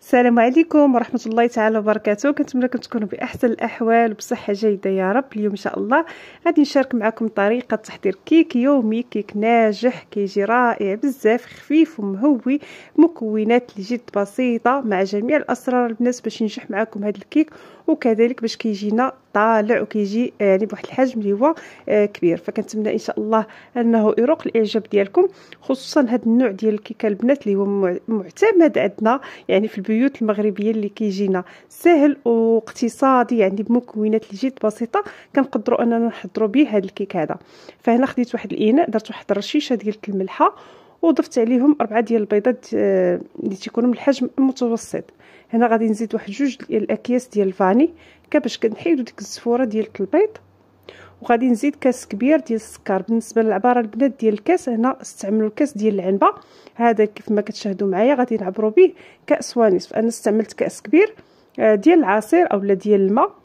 السلام عليكم ورحمة الله تعالى وبركاته. كنتمنى تكونوا بأحسن الأحوال وبصحة جيدة يا رب. اليوم إن شاء الله غادي نشارك معكم طريقة تحضير كيك يومي، كيك ناجح كيجي رائع بزاف، خفيف ومهوي، مكونات اللي جد بسيطة مع جميع الأسرار البنات باش ينجح معكم هذا الكيك، وكذلك باش كيجينا طالع وكيجي يعني بواحد الحجم اللي هو كبير. فكنتمنى ان شاء الله انه يروق الاعجاب ديالكم، خصوصا هذا النوع ديال الكيكه البنات اللي هو معتمد عندنا يعني في البيوت المغربيه، اللي كيجينا سهل واقتصادي يعني بمكونات اللي جد بسيطه كنقدروا اننا نحضروا به هذا الكيك هذا. فهنا خديت واحد الاناء، درت واحد الرشيشه ديال الملحه، وضفت عليهم 4 ديال البيضات اللي تيكونوا من الحجم المتوسط. هنا غادي نزيد واحد 2 ديال الاكياس ديال الفاني باش كنحيدو ديك الزفوره ديال البيض، وغادي نزيد كاس كبير ديال السكر. بالنسبه للعباره البنات ديال الكاس، هنا استعملوا الكاس ديال العنبه، هذا كيف ما كتشاهدوا معايا غادي نعبروا به كاس ونصف. انا استعملت كاس كبير ديال العصير اولا ديال الماء.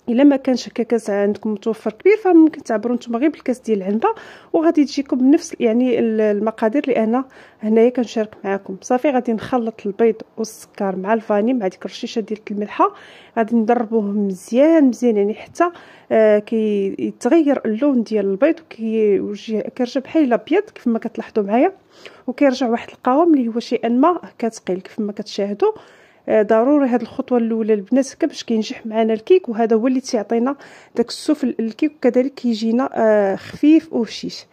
الا ما كانش هكا كاس عندكم متوفر كبير فممكن تعبروا نتوما غير بالكاس ديال العنبه، وغادي تجيكم بنفس يعني المقادير اللي انا هنايا كنشارك معكم. صافي غادي نخلط البيض والسكر مع الفاني مع ديك الرشيشه ديال الملحه، غادي نضربوهم مزيان يعني حتى كيتغير اللون ديال البيض كيرجع بحال الابيض كيف ما كتلاحظوا معايا، وكيرجع واحد القوام اللي هو شيئا ما كتقيل كيف ما كتشاهدوا. ضروري هذه الخطوه الاولى البنات باش كينجح معنا الكيك، وهذا هو اللي تيعطينا داك السفل الكيك، وكذلك كيجينا خفيف وهشيش.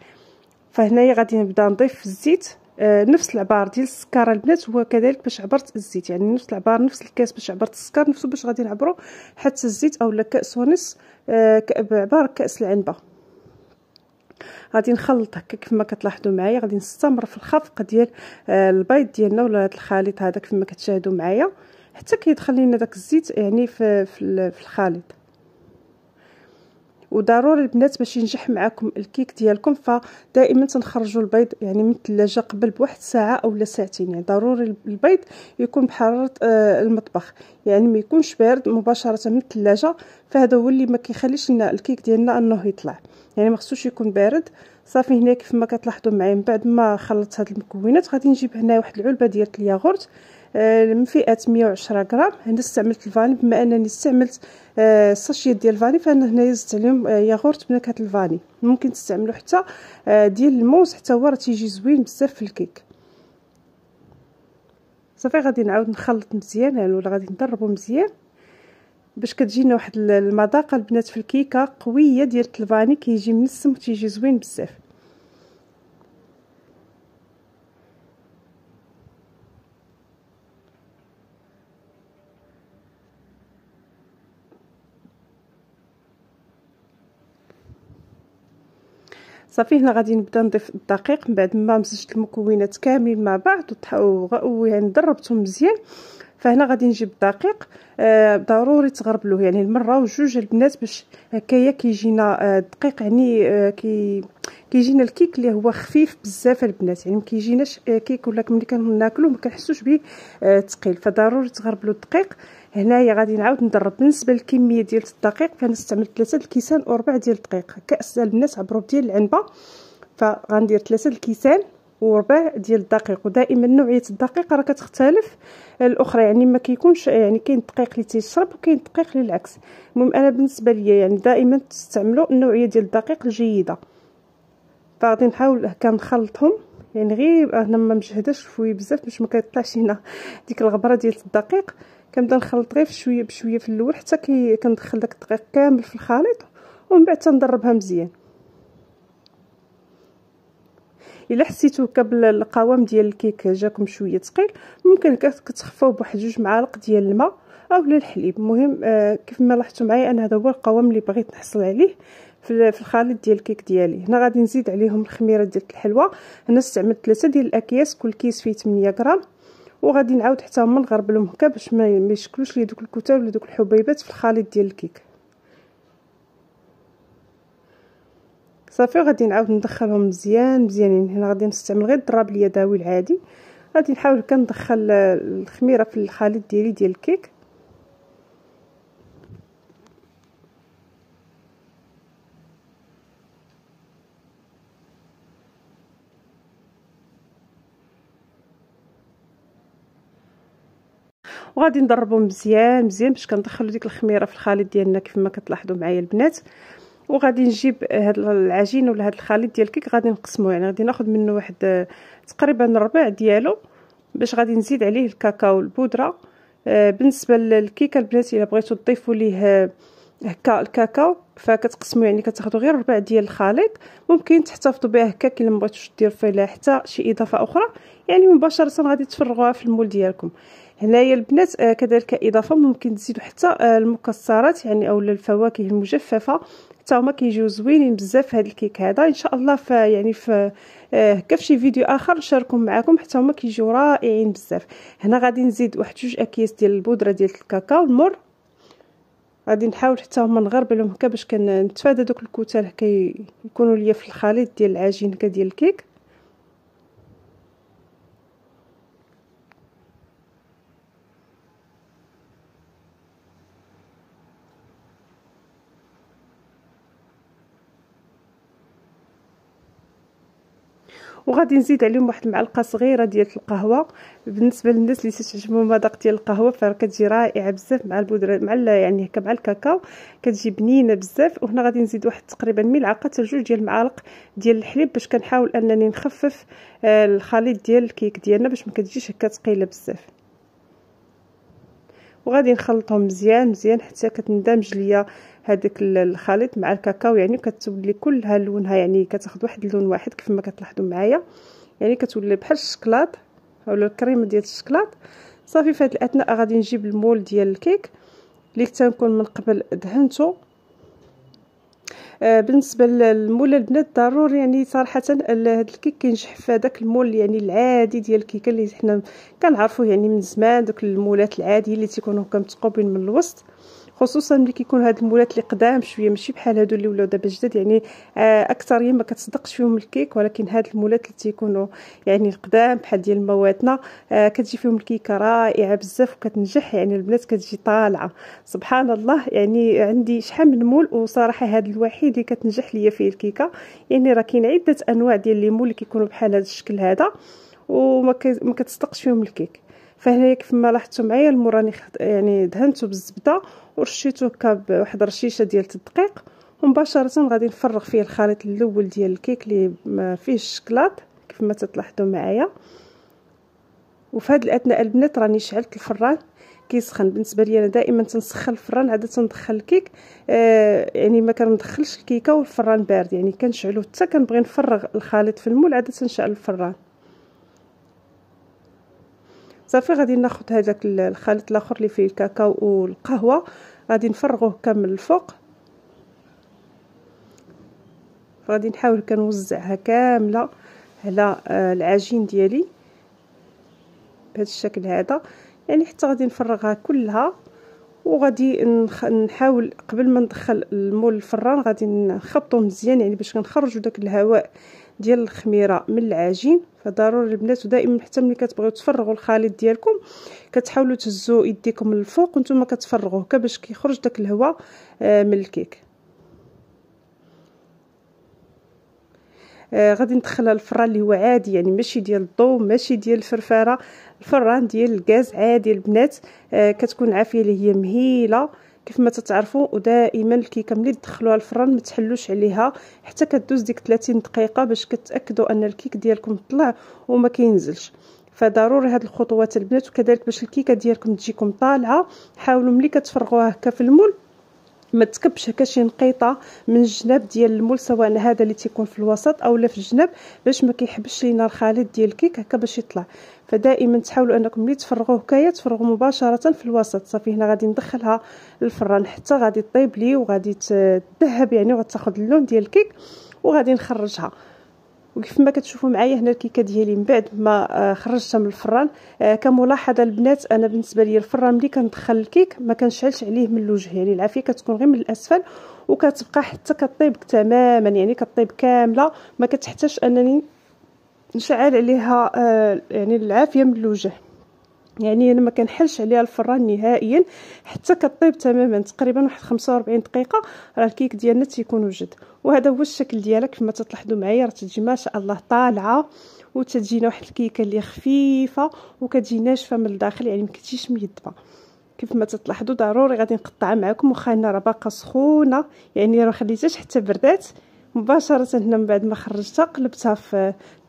فهنايا غادي نبدا نضيف الزيت، نفس العبار ديال السكر البنات هو كذلك باش عبرت الزيت، يعني نفس العبار نفس الكاس باش عبرت السكر نفسه باش غادي نعبروا حتى الزيت اولا كاس ونص بعبار كاس العنبه. غادي نخلط هكا كيف ما كتلاحظوا معايا، غادي نستمر في الخفق ديال البيض ديالنا ولا هذا الخليط هذا كيف ما كتشاهدوا معايا حتى كيدخل لنا داك الزيت يعني في الخليط. وضروري البنات باش ينجح معكم الكيك ديالكم فدائما تنخرجوا البيض يعني من الثلاجه قبل بواحد ساعه اولا ساعتين. يعني ضروري البيض يكون بحراره المطبخ، يعني ما يكونش بارد مباشره من الثلاجه، فهذا هو اللي ما كيخليش لنا الكيك ديالنا انه يطلع، يعني ما خصوش يكون بارد. صافي هنا كيف ما كتلاحظوا معايا من بعد ما خلطت هاد المكونات غادي نجيب هنا واحد العلبه ديال الياغورت من فئه 110 غرام. هنا استعملت الفاني، بما انني استعملت ساشيت ديال الفاني فانا هنايا زدت عليهم ياغورت بنكهه الفاني. ممكن تستعملوا حتى ديال الموز، حتى هو راه تيجي زوين بزاف في الكيك. صافي غادي نعاود نخلط مزيان يعني ولا غادي نضربو مزيان باش كتجينا واحد المذاقه البنات في الكيكه قويه ديال الفاني، كيجي منسم وتيجي زوين بزاف. صافي هنا غادي نبدا نضيف الدقيق من بعد ما مزجت المكونات كاملين مع بعض ويعني ضربتهم مزيان. فهنا غادي نجيب الدقيق، ضروري تغربلوه يعني المره وجوج البنات باش هكايا كيجينا الدقيق يعني كيجينا الكيك اللي هو خفيف بزاف البنات، يعني ما كيجيناش كيك ولا ملي كناكلوه ما كنحسوش به ثقيل، فضروري تغربلوا الدقيق. هنايا غادي نعاود ندرب. بالنسبه للكميه ديال الدقيق فانا استعملت 3 الكيسان وربع ديال الدقيق، كاس البنات عبروا ديال العنبه، فغندير 3 الكيسان وربع ديال الدقيق. ودائما نوعيه الدقيق راه كتختلف الاخرى، يعني ما كيكونش يعني كاين الدقيق اللي تيشرب وكاين الدقيق اللي العكس. المهم انا بالنسبه ليا يعني دائما تستعملوا النوعيه ديال الدقيق الجيده. فغادي نحاول هكا نخلطهم، يعني غير انا ما مجهداش شويه بزاف باش ما كيطلعش هنا ديك الغبره ديال الدقيق. كنبدا نخلط غير شويه بشويه في الاول حتى كندخل داك الدقيق كامل في الخليط، ومن بعد تندربها مزيان. الا حسيتوا هكا بالقوام ديال الكيك جاكم شويه ثقيل، ممكن كتخفوه بواحد 2 معالق ديال الماء اولا الحليب. المهم كيف ما لاحظتوا معايا انا هذا هو القوام اللي بغيت نحصل عليه في الخليط ديال الكيك ديالي. هنا غادي نزيد عليهم الخميره ديال الحلوى، هنا استعملت 3 ديال الاكياس، كل كيس فيه 8 غرام، وغادي نعاود حتى هما نغربلهم هكا باش ما يشكلوش لي دوك الكتل ولا دوك الحبيبات في الخليط ديال الكيك. صافي غادي نعاود ندخلهم مزيانين. هنا غادي نستعمل غير الضراب اليدوي العادي، غادي نحاول كندخل الخميره في الخليط ديالي ديال الكيك. وغادي نضربو مزيان مزيان باش كندخلو ديك الخميره في الخليط ديالنا كيف ما كتلاحظوا معايا البنات. وغادي نجيب هاد العجين ولا هاد الخليط ديال الكيك غادي نقسموه، يعني غادي ناخذ منه واحد تقريبا ربع ديالو باش غادي نزيد عليه الكاكاو البودره. بالنسبه للكيكه البنات الا بغيتو تضيفوا ليه هكا الكاكاو فكتقسموا، يعني كتاخذوا غير ربع ديال الخليط، ممكن تحتفظوا بها هكا الا ما بغيتوش ديروا فيها حتى شي اضافه اخرى، يعني مباشره غادي تفرغوها في المول ديالكم. هنايا البنات كذلك اضافه ممكن تزيدوا حتى المكسرات يعني او الفواكه المجففه، حتى هما كيجيو زوينين بزاف في هذا الكيك هذا. ان شاء الله يعني في هكا في شي فيديو اخر نشاركهم معكم، حتى هما كيجيو رائعين بزاف. هنا غادي نزيد واحد 2 اكياس ديال البودره ديال الكاكاو المر، غادي نحاول حتى هما نغربلهم هكا باش كنتفادى دوك الكتل هكا يكونوا ليا في الخليط ديال العجين هكا ديال الكيك. وغادي نزيد عليهم واحد المعلقه صغيره ديال القهوه. بالنسبه للناس اللي تتعجبهم المذاق ديال القهوه فراه كتجي رائعه بزاف مع البودره مع يعني هكا مع الكاكاو، كتجي بنينه بزاف. وهنا غادي نزيد واحد تقريبا ملعقه حتى 2 ديال المعالق ديال الحليب باش كنحاول انني نخفف الخليط ديال الكيك ديالنا باش ما كتجيش هكا ثقيله بزاف. وغادي نخلطهم مزيان مزيان حتى كتندمج ليا هذاك الخليط مع الكاكاو، يعني كتولي كلها لونها يعني كتاخذ واحد اللون واحد كيف ما كتلاحظوا معايا، يعني كتولي بحال الشكلاط اولا الكريمه ديال الشكلاط. صافي في هذه الاثناء غادي نجيب المول ديال الكيك اللي تنكون من قبل دهنته. بالنسبه للمول البنات ضروري يعني صراحه هذا الكيك كينجح في هذاك المول يعني العادي ديال الكيكه اللي حنا كنعرفوه يعني من زمان، دوك المولات العاديين اللي تيكونوا كمثقوبين من الوسط، خصوصا ملي كيكون هاد المولات اللي قدام شويه ماشي بحال هادو اللي ولاو دابا جداد، يعني اكثريه ما كتصدقش فيهم الكيك، ولكن هاد المولات اللي تيكونوا يعني قدام بحال ديال مواتنا كتجي فيهم الكيكه رائعه بزاف وكتنجح، يعني البنات كتجي طالعه سبحان الله. يعني عندي شحال من مول وصراحه هاد الوحيد اللي كتنجح ليا فيه الكيكه، يعني راه كاين عده انواع ديال لي مول اللي كيكونوا بحال هذا الشكل هذا وما كتصدقش فيهم الكيك. فهنايا كيف ما لاحظتوا معايا المول راني يعني دهنته بالزبده ورشيته هكا بواحد رشيشه ديال الدقيق، ومباشره غادي نفرغ فيه الخليط الاول ديال الكيك اللي ما فيه الشكلاط كيف ما تلاحظوا معايا. وفي هذه الاثناء البنات راني شعلت الفران كيسخن. بالنسبه لي انا دائما تنسخن الفران، عاده ندخل الكيك يعني ما كندخلش الكيكه والفران بارد، يعني كنشعلو حتى كنبغي نفرغ الخليط في المول عاده نشعل الفران. صافي غادي ناخذ هذاك الخليط الاخر اللي فيه الكاكاو والقهوه غادي نفرغوه كامل الفوق، غادي نحاول كنوزعها كامله على العجين ديالي بهذا الشكل هذا، يعني حتى غادي نفرغها كلها. وغادي نحاول قبل ما ندخل المول الفران غادي نخبطو مزيان يعني باش كنخرجوا داك الهواء ديال الخميره من العجين. فضروري البنات ودائما حتى ملي كتبغيو تفرغوا الخليط ديالكم كتحاولوا تهزوا يديكم للفوق وانتم كتفرغوه هكا باش كيخرج داك الهواء من الكيك. غادي ندخلها الفران اللي هو عادي، يعني ماشي ديال الضو ماشي ديال الفرفاره، الفران ديال الغاز عادي البنات. كتكون عافيه اللي هي مهيله كيف ما تتعرفوا. ودائما الكيكه ملي تدخلوها الفران ما تحلوش عليها حتى كدوز ديك 30 دقيقه باش كتاكدوا ان الكيك ديالكم طلع وما كينزلش. فضروري هاد الخطوات البنات. وكذلك باش الكيكه ديالكم تجيكم طالعه حاولوا ملي كتفرغوها هكا في المول ما تكبش هكا شي نقيطه من الجناب ديال المول، سواء هذا اللي تيكون في الوسط او لا في الجناب، باش ما كيحبش لينا الخليط ديال الكيك هكا باش يطلع. فدائما تحاولوا انكم ملي تفرغوه هكايا تفرغوا مباشره في الوسط. صافي هنا غادي ندخلها للفران حتى غادي طيب لي وغادي تذهب يعني وغتاخذ اللون ديال الكيك وغادي نخرجها. وكيف ما كتشوفوا معايا هنا الكيكه ديالي من بعد ما خرجتها من الفران كملاحظه البنات، انا بالنسبه لي الفران ملي كندخل الكيك ما كنشعلش عليه من الوجه، يعني العافيه كتكون غير من الاسفل وكتبقى حتى كطيب تماما، يعني كطيب كامله ما كتحتاجش انني نشعل عليها يعني العافيه من الوجه. يعني انا ما كنحلش عليها الفران نهائيا حتى كطيب تماما، تقريبا واحد 45 دقيقه راه الكيك ديالنا تيكون وجد. وهذا هو الشكل ديالها كيف ما تلاحظوا معايا، راه تجي ما شاء الله طالعه وتجينا واحد الكيكه اللي خفيفه وكتجي ناشفه من الداخل، يعني ما كتجيش ميدبه كيف ما تلاحظوا. ضروري غادي نقطعها معكم واخا انها راه باقا سخونه، يعني راه خليتهاش حتى بردات مباشره. هنا من بعد ما خرجتها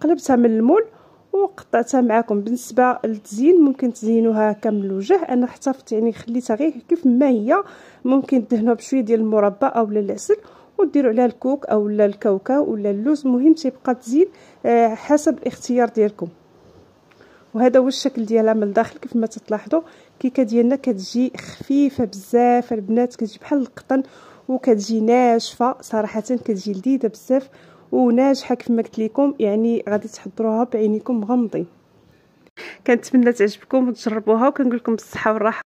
قلبتها من المول وقطعتها معكم. بالنسبه للتزيين ممكن تزينوها هكا من الوجه، انا احتفظت يعني خليتها غير كيف ما هي. ممكن تدهنوها بشويه ديال المربى او العسل وديروا عليها الكوك او الكاوكاو ولا اللوز، المهم تيبقى تزيين حسب الاختيار ديالكم. وهذا هو الشكل ديالها من الداخل كيف ما تلاحظوا. الكيكه ديالنا كتجي خفيفه بزاف البنات، كتجي بحال القطن وكتجي ناشفه صراحه، كتجي لذيذه بزاف وناجحه كيف ما قلت لكم، يعني غادي تحضروها بعينيكم مغمضين. كنتمنى تعجبكم وتجربوها، وكنقول لكم بالصحه والراحه.